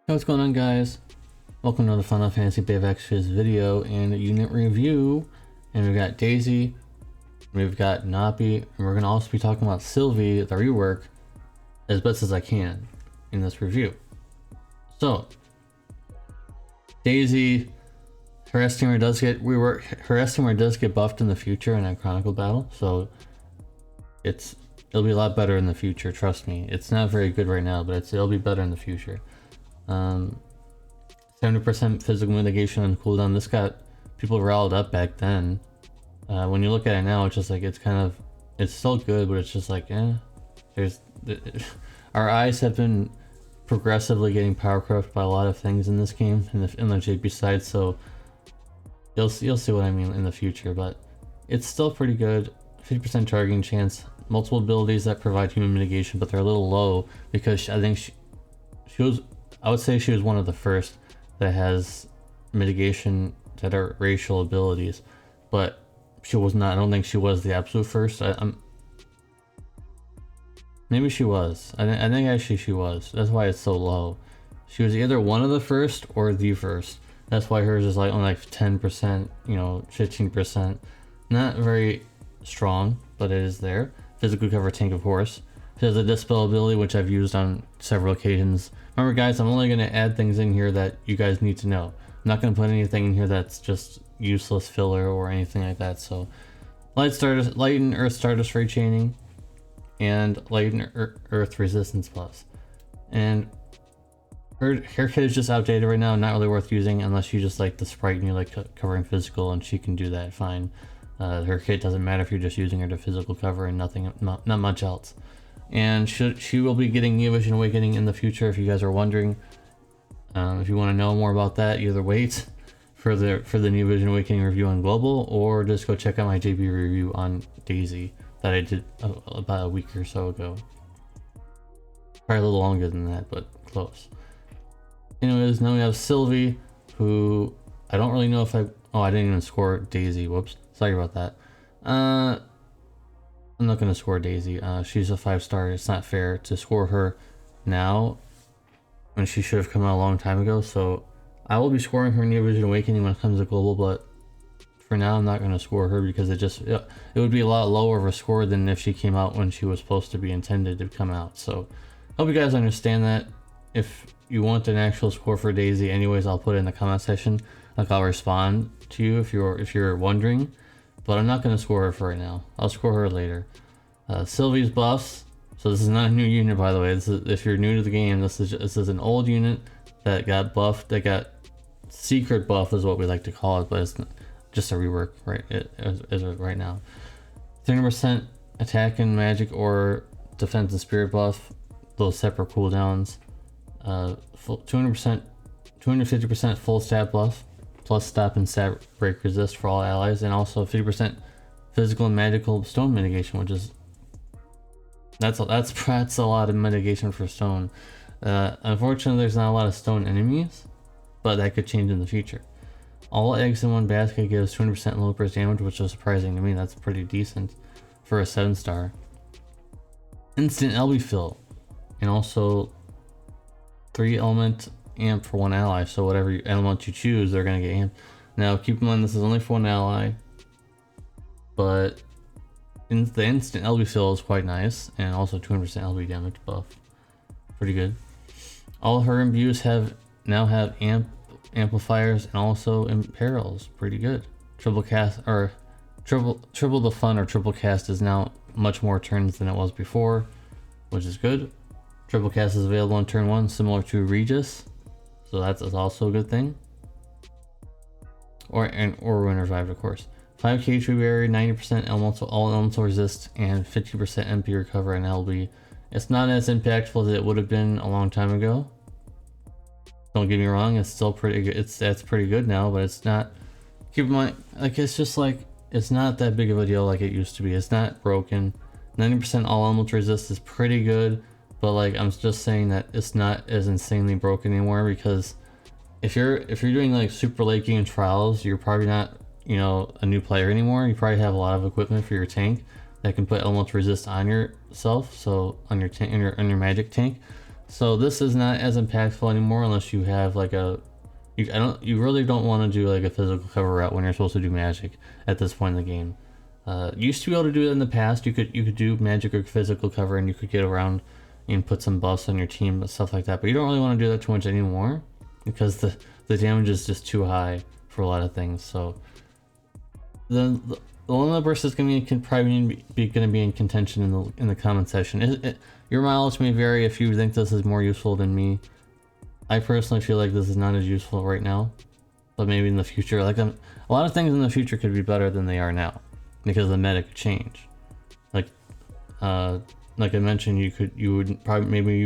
Hey, what's going on, guys? Welcome to the Final Fantasy Bay of Extras video and unit review. And we've got Daisy, we've got Nappy, and we're going to also be talking about Sylvie, the rework, as best as I can in this review. So, Daisy, her estimator does get rework. Her estimator does get buffed in the future in a Chronicle battle, so it'll be a lot better in the future. Trust me. It's not very good right now, but it'll be better in the future. 70% physical mitigation on cooldown. This got people riled up back then. When you look at it now, it's just like it's still good, but it's just like our eyes have been progressively getting power corrupted by a lot of things in this game in the JP side, so you'll see what I mean in the future. But it's still pretty good. 50% targeting chance, multiple abilities that provide human mitigation, but they're a little low because I think she was. I would say she was one of the first that has mitigation that are racial abilities, but she was not. I don't think she was the absolute first. Maybe she was. I think actually she was. That's why it's so low. She was either one of the first or the first. That's why hers is like only like 10%, 15%. Not very strong, but it is there. Physical cover tank, of course. She has a dispel ability, which I've used on several occasions. Remember, guys, I'm only going to add things in here that you guys need to know. I'm not going to put anything in here that's just useless filler or anything like that. So, light and Earth Stardust Ray Chaining, and light and Earth Resistance Plus. And her kit is just outdated right now, not really worth using unless you just like the sprite and you like covering physical, and she can do that fine. Her kit doesn't matter if you're just using her to physical cover and not much else. And she will be getting New Vision Awakening in the future, if you guys are wondering. If you want to know more about that, either wait for the New Vision Awakening review on Global, or just go check out my JP review on Daisy that I did about a week or so ago. Probably a little longer than that, but close. Anyways, now we have Sylvie, who I don't really know if I didn't even score Daisy. Whoops, sorry about that. I'm not going to score Daisy. She's a 5-star. It's not fair to score her now when she should have come out a long time ago. So I will be scoring her New Vision Awakening when it comes to Global, but for now I'm not going to score her because it would be a lot lower of a score than if she came out when she was supposed to be intended to come out. So I hope you guys understand that. If you want an actual score for Daisy anyways, I'll put it in the comment section. Like, I'll respond to you if you're wondering. But I'm not going to score her for right now. I'll score her later. Sylvie's buffs. So this is not a new unit, by the way. This is, if you're new to the game, this is an old unit that got buffed. That got secret buff is what we like to call it, but it's just a rework right right now. 30% attack and magic or defense and spirit buff. Those separate cooldowns. 250% full stat buff. Plus stop and stat break resist for all allies, and also 50% physical and magical stone mitigation, which is that's a lot of mitigation for stone. Unfortunately, there's not a lot of stone enemies, but that could change in the future. All eggs in one basket gives 200% low burst damage, which is surprising to me. That's pretty decent for a 7-star. Instant LB fill, and also 3 element amp for one ally, so whatever element you choose, they're gonna get amped. Now keep in mind this is only for one ally, but the instant LB fill is quite nice, and also 200% LB damage buff, pretty good. All her imbues now have amplifiers and also imperils, pretty good. Triple cast, or triple the fun, or triple cast is now much more turns than it was before, which is good. Triple cast is available on turn 1, similar to Regis. So that's also a good thing. Or when revived, of course. 5k tree barrier, 90% all elemental resist, and 50% MP recover and LB. It's not as impactful as it would have been a long time ago. Don't get me wrong, it's still pretty good. That's pretty good now, but it's not. Keep in mind, like, it's just like, it's not that big of a deal like it used to be. It's not broken. 90% all elemental resist is pretty good. But like, I'm just saying that it's not as insanely broken anymore, because if you're doing like super late game trials, you're probably not a new player anymore. You probably have a lot of equipment for your tank that can put elemental resist on yourself, so on your tank, on your magic tank. So this is not as impactful anymore unless you have like you really don't want to do like a physical cover route when you're supposed to do magic at this point in the game. Used to be able to do it in the past. You could do magic or physical cover, and you could get around and put some buffs on your team and stuff like that. But you don't really want to do that too much anymore because the damage is just too high for a lot of things. So the one burst is going to probably be in contention in the comment section. Your mileage may vary if you think this is more useful than me. I personally feel like this is not as useful right now, but maybe in the future, like a lot of things in the future could be better than they are now because the meta could change. Like I mentioned, you would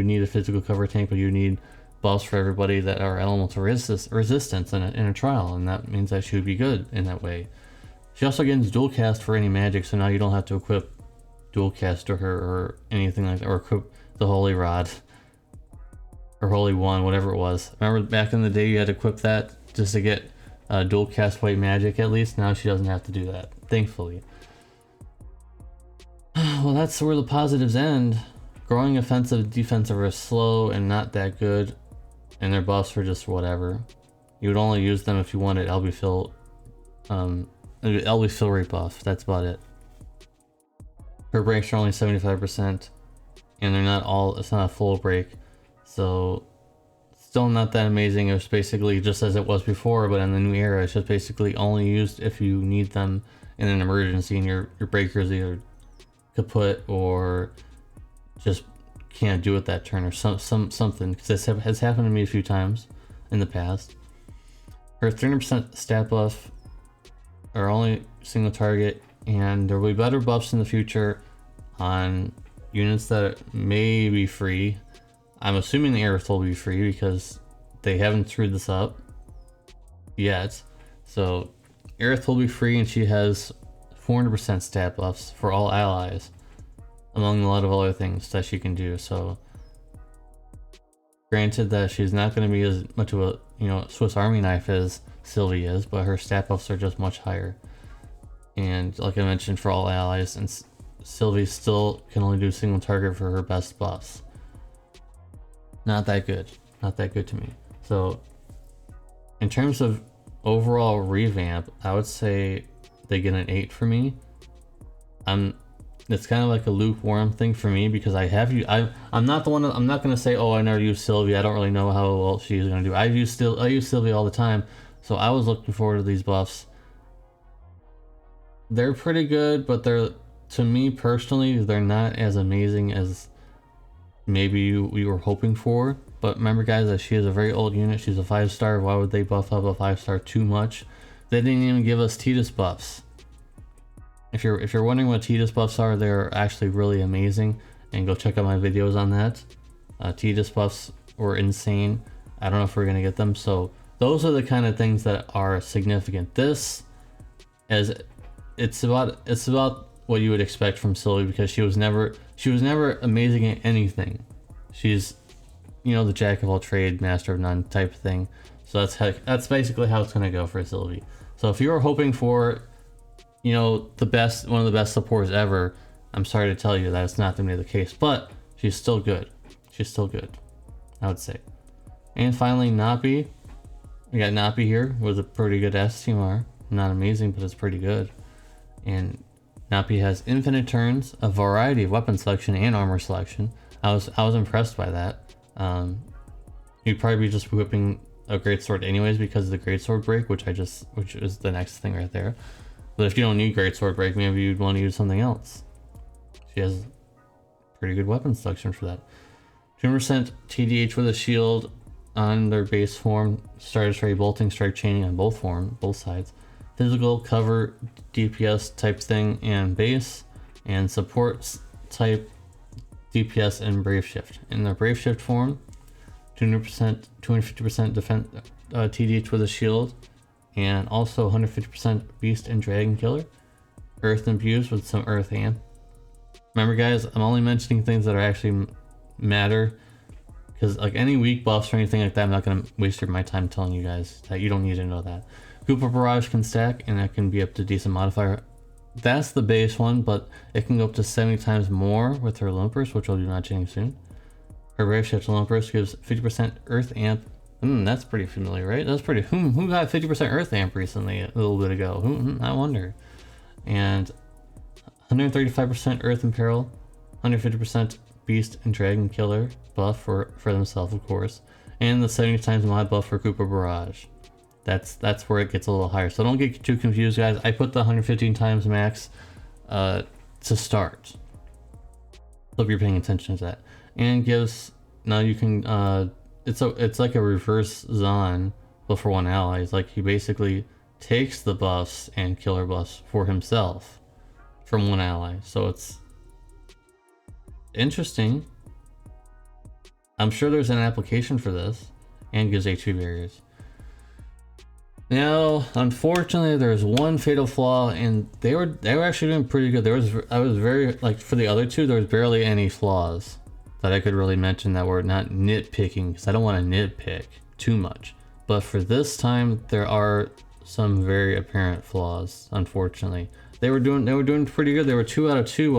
need a physical cover tank, but you need buffs for everybody that are elemental resistance in a trial, and that means that she would be good in that way. She also gains dual cast for any magic, so now you don't have to equip dual cast to her or anything like that, or equip the Holy Rod or Holy One, whatever it was. Remember back in the day you had to equip that just to get dual cast white magic at least? Now she doesn't have to do that, thankfully. Well, that's where the positives end. Growing offensive, defensive are slow and not that good, and their buffs are just whatever. You would only use them if you wanted LB fill rate buff, that's about it. Her breaks are only 75%, and they're not all, it's not a full break, so still not that amazing. It's basically just as it was before, but in the new era, it's just basically only used if you need them in an emergency and your breakers either kaput or just can't do it that turn or something, because this has happened to me a few times in the past. Her 300% stat buff are only single target, and there will be better buffs in the future on units that may be free. I'm assuming the Aerith will be free because they haven't screwed this up yet. So Aerith will be free, and she has 400% stat buffs for all allies, among a lot of other things that she can do. So granted that she's not going to be as much of a Swiss Army knife as Sylvie is, but her stat buffs are just much higher. And like I mentioned, for all allies, and Sylvie still can only do single target for her best buffs. Not that good. Not that good to me. So in terms of overall revamp, I would say they get an 8 for me. It's kind of like a lukewarm thing for me because I'm not the one I'm not gonna say, oh, I never use Sylvie, I don't really know how well she's gonna do. I use Sylvie all the time, so I was looking forward to these buffs. They're pretty good, but to me personally, they're not as amazing as maybe we were hoping for. But remember guys, that she is a very old unit. She's a 5-star. Why would they buff up a 5-star too much? They didn't even give us Tidus buffs. If you're wondering what Tidus buffs are, they're actually really amazing, and go check out my videos on that. Tidus buffs were insane. I don't know if we're gonna get them. So those are the kind of things that are significant. This is it's about what you would expect from Sylvie, because she was never amazing at anything. She's the jack of all trade, master of none type thing. So that's basically how it's gonna go for Sylvie. So if you were hoping for one of the best supports ever, I'm sorry to tell you that it's not gonna be the case, but she's still good. She's still good, I would say. And finally, Nappy. We got Nappy here with a pretty good STMR. Not amazing, but it's pretty good. And Nappy has infinite turns, a variety of weapon selection and armor selection. I was impressed by that. You'd probably be just whipping a greatsword anyways because of the greatsword break, which is the next thing right there. But if you don't need greatsword break, maybe you'd want to use something else. She has pretty good weapon selection for that. 2% TDH with a shield on their base form. Starter strike, bolting strike, chaining on both sides. Physical cover, DPS type thing and base, and support type DPS and brave shift. In their brave shift form, 250% defense TDH with a shield, and also 150% beast and dragon killer. Earth infused with some earth amp. Remember guys, I'm only mentioning things that are actually matter, because like any weak buffs or anything like that, I'm not going to waste my time telling you guys that. You don't need to know that. Cooper Barrage can stack, and that can be up to decent modifier. That's the base one, but it can go up to 70 times more with her Lumpers, which I'll be mentioning soon. Her Brave Shift alone burst gives 50% Earth Amp. That's pretty familiar, right? That's pretty. Who got 50% Earth Amp recently? A little bit ago. I wonder. And 135% Earth Imperil, 150% Beast and Dragon Killer buff for themselves, of course, and the 70 times mod buff for Koopa Barrage. That's where it gets a little higher. So don't get too confused, guys. I put the 115 times max to start. Hope you're paying attention to that. And gives, now you can it's like a reverse Zon, but for one ally. It's like he basically takes the buffs and killer buffs for himself from one ally. So it's interesting. I'm sure there's an application for this, and gives HP barriers. Now, unfortunately, there's one fatal flaw, and they were actually doing pretty good. I was very, like, for the other two, there was barely any flaws that I could really mention that were not nitpicking, because I don't want to nitpick too much. But for this time, there are some very apparent flaws. Unfortunately, they were doing pretty good. They were 2 out of 2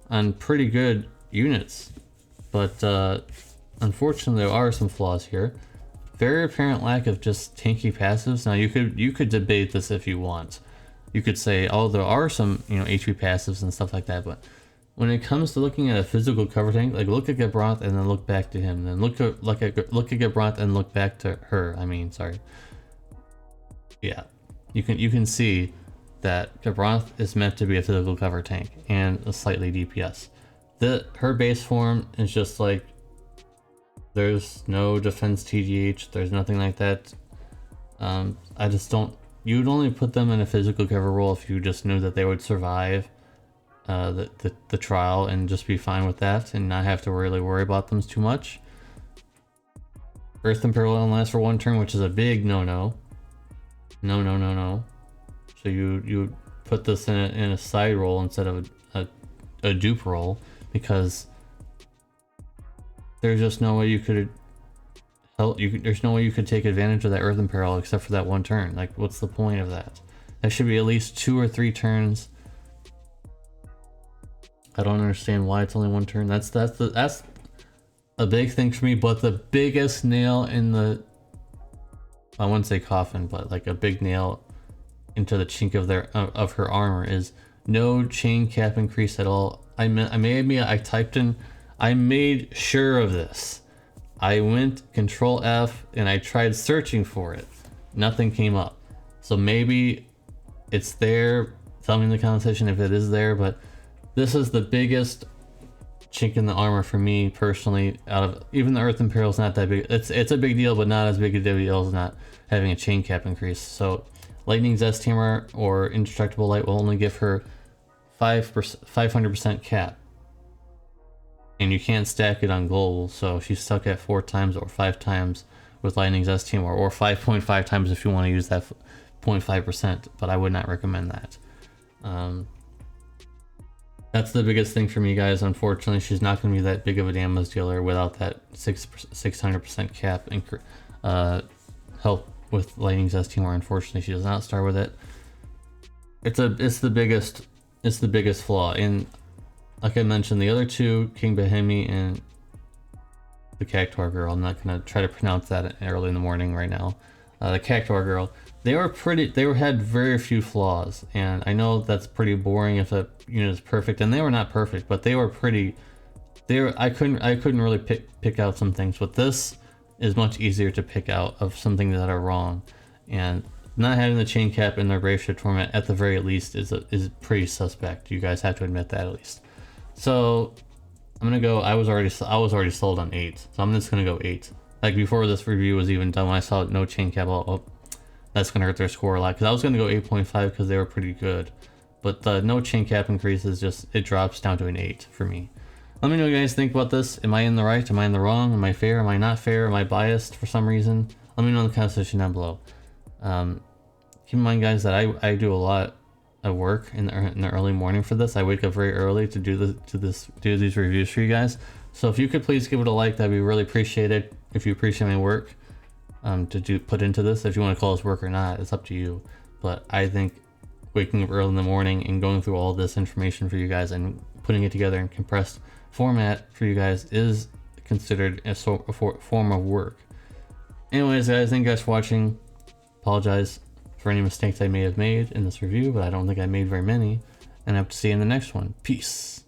on pretty good units, but unfortunately, there are some flaws here. Very apparent lack of just tanky passives. Now you could debate this if you want. You could say, oh, there are some, you know, HP passives and stuff like that, but when it comes to looking at a physical cover tank, like look at Gebranth and then look back to him, then look at Gebranth and look back to her. I mean, sorry. Yeah, you can see that Gebranth is meant to be a physical cover tank and a slightly DPS. Her base form is just like, there's no defense TGH, there's nothing like that. I just don't, you'd only put them in a physical cover role if you just knew that they would survive the trial and just be fine with that and not have to really worry about them too much. Earth Imperil only lasts for 1 turn, which is a big no. So you put this in a side roll instead of a dupe roll, because there's just no way you could there's no way you could take advantage of that Earth Imperil except for that 1 turn. Like, what's the point of that? That should be at least 2 or 3 turns. I don't understand why it's only 1 turn. That's a big thing for me. But the biggest nail in the, I wouldn't say coffin, but like a big nail into the chink of her armor is no chain cap increase at all. I made sure of this. I went Control F and I tried searching for it. Nothing came up. So maybe it's there. Tell me in the comment section if it is there, but this is the biggest chink in the armor for me personally. Out of even the Earth Imperial's not that big. It's a big deal, but not as big a deal as not having a chain cap increase. So Lightning Zest Hammer or Indestructible Light will only give her 500% cap. And you can't stack it on gold, so she's stuck at 4 times or 5 times with Lightning Zest Hammer, or 5.5 times if you want to use that 0.5%, but I would not recommend that. That's the biggest thing for me, guys. Unfortunately, she's not going to be that big of a damage dealer without that 600% cap help with Lightning Zest Hammer. Unfortunately, she does not start with it. It's the biggest flaw. And like I mentioned, the other two, King Bahemi and the Cactuar Girl, I'm not going to try to pronounce that early in the morning right now. The Cactuar Girl, they had very few flaws, and I know that's pretty boring if a unit is perfect, and they were not perfect, but they were pretty, I couldn't really pick out some things, but this is much easier to pick out of some things that are wrong, and not having the chain cap in their Brave Shift format at the very least is pretty suspect. You guys have to admit that at least. So I'm gonna go. I was already sold on 8, so I'm just gonna go 8. Like before this review was even done, when I saw no chain cap, oh, that's gonna hurt their score a lot. Because I was gonna go 8.5 because they were pretty good, but the no chain cap increase is just, it drops down to an 8 for me. Let me know what you guys think about this. Am I in the right? Am I in the wrong? Am I fair? Am I not fair? Am I biased for some reason? Let me know in the comment section down below. Keep in mind, guys, that I do a lot of work in the early morning for this. I wake up very early to do these reviews for you guys. So if you could please give it a like, that'd be really appreciated. If you appreciate my work to put into this, if you want to call this work or not, it's up to you. But I think waking up early in the morning and going through all this information for you guys and putting it together in compressed format for you guys is considered a form of work. Anyways, guys, thank you guys for watching. Apologize for any mistakes I may have made in this review, but I don't think I made very many. And I hope to see you in the next one. Peace.